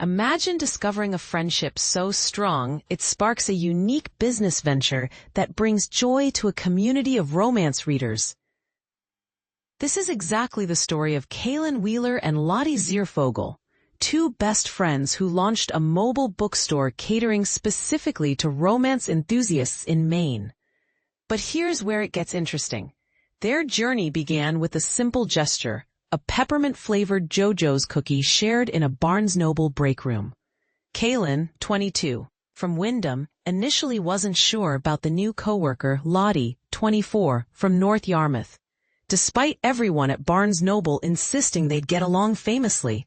Imagine discovering a friendship so strong it sparks a unique business venture that brings joy to a community of romance readers. This is exactly the story of Kaylin Wheeler and Lottie Zierfogel, two best friends who launched a mobile bookstore catering specifically to romance enthusiasts in Maine. But here's where it gets interesting. Their journey began with a simple gesture, a peppermint-flavored JoJo's cookie shared in a Barnes Noble break room. Kaylin, 22, from Wyndham, initially wasn't sure about the new coworker Lottie, 24, from North Yarmouth, despite everyone at Barnes Noble insisting they'd get along famously.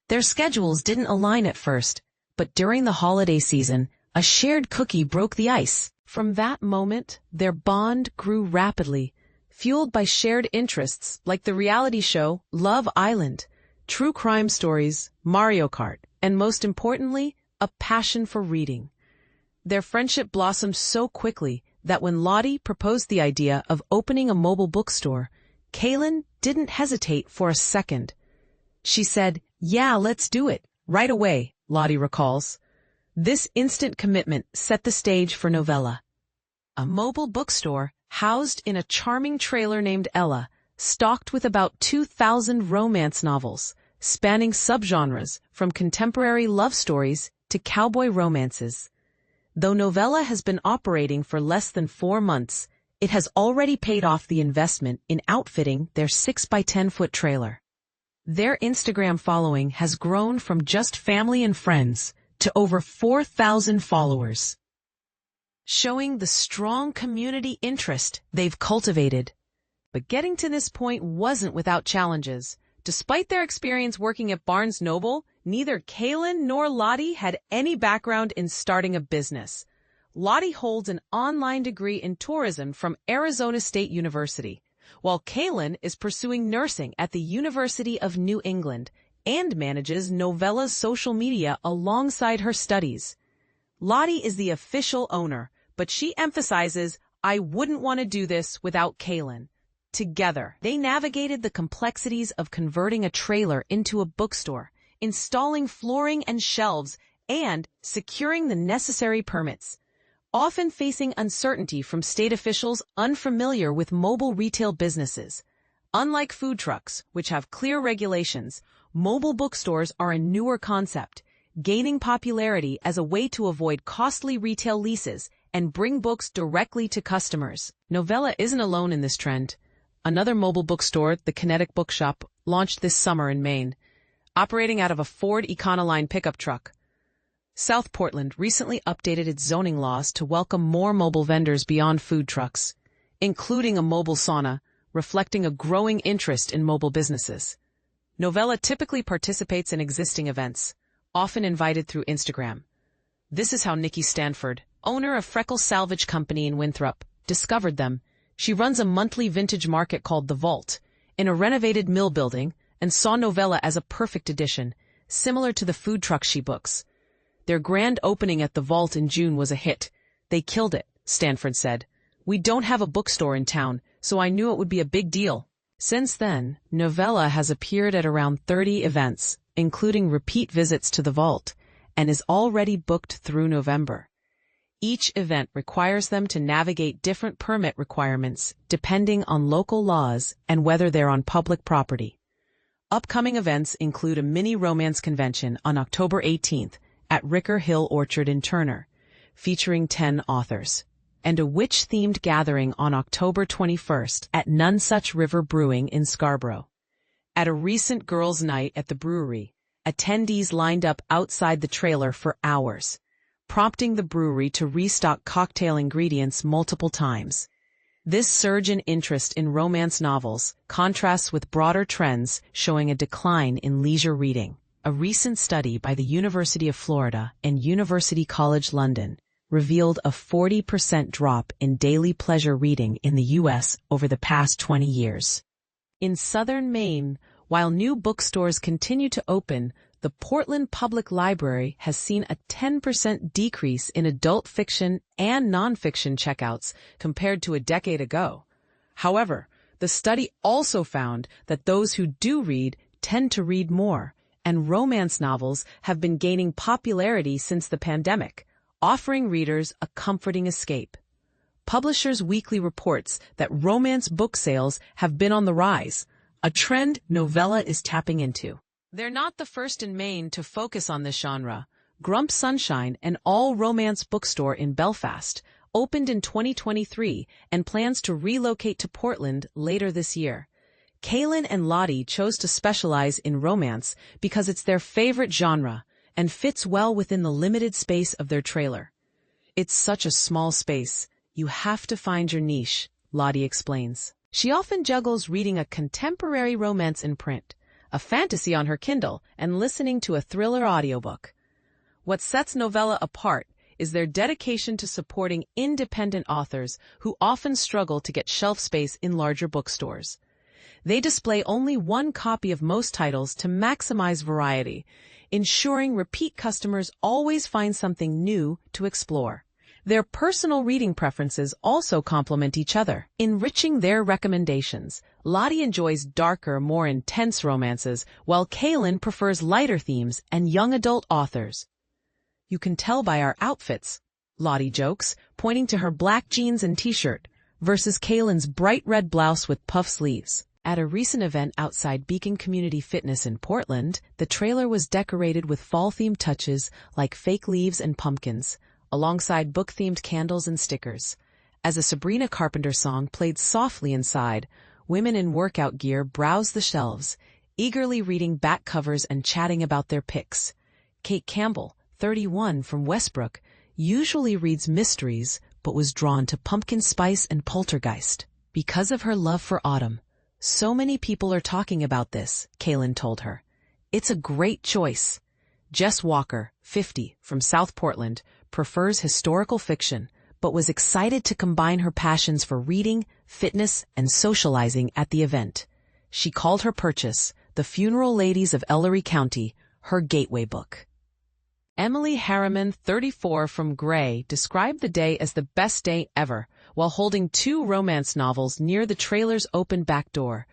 Their schedules didn't align at first, but during the holiday season, a shared cookie broke the ice. From that moment, their bond grew rapidly, fueled by shared interests like the reality show Love Island, true crime stories, Mario Kart, and most importantly, a passion for reading. Their friendship blossomed so quickly that when Lottie proposed the idea of opening a mobile bookstore, Kaylin didn't hesitate for a second. She said, "Yeah, let's do it, right away," Lottie recalls. This instant commitment set the stage for Novella, a mobile bookstore housed in a charming trailer named Ella, stocked with about 2,000 romance novels, spanning subgenres from contemporary love stories to cowboy romances. Though Novella has been operating for less than 4 months, it has already paid off the investment in outfitting their 6x10-foot trailer. Their Instagram following has grown from just family and friends to over 4,000 followers, showing the strong community interest they've cultivated. But getting to this point wasn't without challenges. Despite their experience working at Barnes Noble, neither Kaylin nor Lottie had any background in starting a business. Lottie holds an online degree in tourism from Arizona State University, while Kaylin is pursuing nursing at the University of New England and manages Novella's social media alongside her studies. Lottie is the official owner, but she emphasizes, "I wouldn't want to do this without Kaylin." Together, they navigated the complexities of converting a trailer into a bookstore, installing flooring and shelves, and securing the necessary permits, often facing uncertainty from state officials unfamiliar with mobile retail businesses. Unlike food trucks, which have clear regulations, mobile bookstores are a newer concept, gaining popularity as a way to avoid costly retail leases and bring books directly to customers. Novella isn't alone in this trend. Another mobile bookstore, the Kinetic Bookshop, launched this summer in Maine, operating out of a Ford Econoline pickup truck. South Portland recently updated its zoning laws to welcome more mobile vendors beyond food trucks, including a mobile sauna, reflecting a growing interest in mobile businesses. Novella typically participates in existing events, often invited through Instagram. This is how Nikki Stanford, owner of Freckle Salvage Company in Winthrop, discovered them. She runs a monthly vintage market called The Vault in a renovated mill building and saw Novella as a perfect addition, similar to the food truck she books. Their grand opening at The Vault in June was a hit. "They killed it," Stanford said. "We don't have a bookstore in town, so I knew it would be a big deal." Since then, Novella has appeared at around 30 events, including repeat visits to The Vault, and is already booked through November. Each event requires them to navigate different permit requirements depending on local laws and whether they're on public property. Upcoming events include a mini romance convention on October 18th at Ricker Hill Orchard in Turner, featuring 10 authors, and a witch-themed gathering on October 21st at Nonesuch River Brewing in Scarborough. At a recent girls' night at the brewery, attendees lined up outside the trailer for hours, prompting the brewery to restock cocktail ingredients multiple times. This surge in interest in romance novels contrasts with broader trends showing a decline in leisure reading. A recent study by the University of Florida and University College London revealed a 40% drop in daily pleasure reading in the U.S. over the past 20 years. In southern Maine, while new bookstores continue to open, the Portland Public Library has seen a 10% decrease in adult fiction and nonfiction checkouts compared to a decade ago. However, the study also found that those who do read tend to read more, and romance novels have been gaining popularity since the pandemic, offering readers a comforting escape. Publishers Weekly reports that romance book sales have been on the rise, a trend Novella is tapping into. They're not the first in Maine to focus on this genre. Grump Sunshine, an all-romance bookstore in Belfast, opened in 2023 and plans to relocate to Portland later this year. Kaylin and Lottie chose to specialize in romance because it's their favorite genre and fits well within the limited space of their trailer. It's such a small space. You have to find your niche, Lottie explains. She often juggles reading a contemporary romance in print, a fantasy on her Kindle, and listening to a thriller audiobook. What sets Novella apart is their dedication to supporting independent authors who often struggle to get shelf space in larger bookstores. They display only one copy of most titles to maximize variety, ensuring repeat customers always find something new to explore. Their personal reading preferences also complement each other, enriching their recommendations. Lottie enjoys darker, more intense romances, while Kaylin prefers lighter themes and young adult authors. "You can tell by our outfits," Lottie jokes, pointing to her black jeans and t-shirt, versus Kaylin's bright red blouse with puff sleeves. At a recent event outside Beacon Community Fitness in Portland, the trailer was decorated with fall-themed touches like fake leaves and pumpkins, alongside book-themed candles and stickers. As a Sabrina Carpenter song played softly inside, women in workout gear browsed the shelves, eagerly reading back covers and chatting about their picks. Kate Campbell, 31, from Westbrook, usually reads mysteries but was drawn to Pumpkin Spice and Poltergeist because of her love for autumn. "So many people are talking about this," Kaylin told her. "It's a great choice." Jess Walker, 50, from South Portland, prefers historical fiction, but was excited to combine her passions for reading, fitness, and socializing at the event. She called her purchase, The Funeral Ladies of Ellery County, her gateway book. Emily Harriman, 34, from Gray, described the day as the best day ever, while holding 2 romance novels near the trailer's open back door.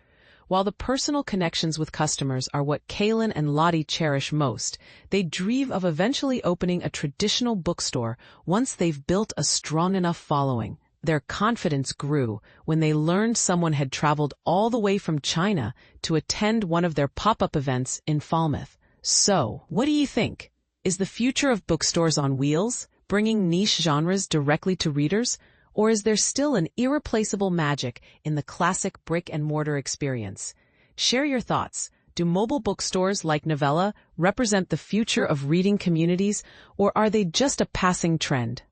While the personal connections with customers are what Kaylin and Lottie cherish most, they dream of eventually opening a traditional bookstore once they've built a strong enough following. Their confidence grew when they learned someone had traveled all the way from China to attend one of their pop-up events in Falmouth. So, what do you think? Is the future of bookstores on wheels, bringing niche genres directly to readers? Or is there still an irreplaceable magic in the classic brick-and-mortar experience? Share your thoughts. Do mobile bookstores like Novella represent the future of reading communities, or are they just a passing trend?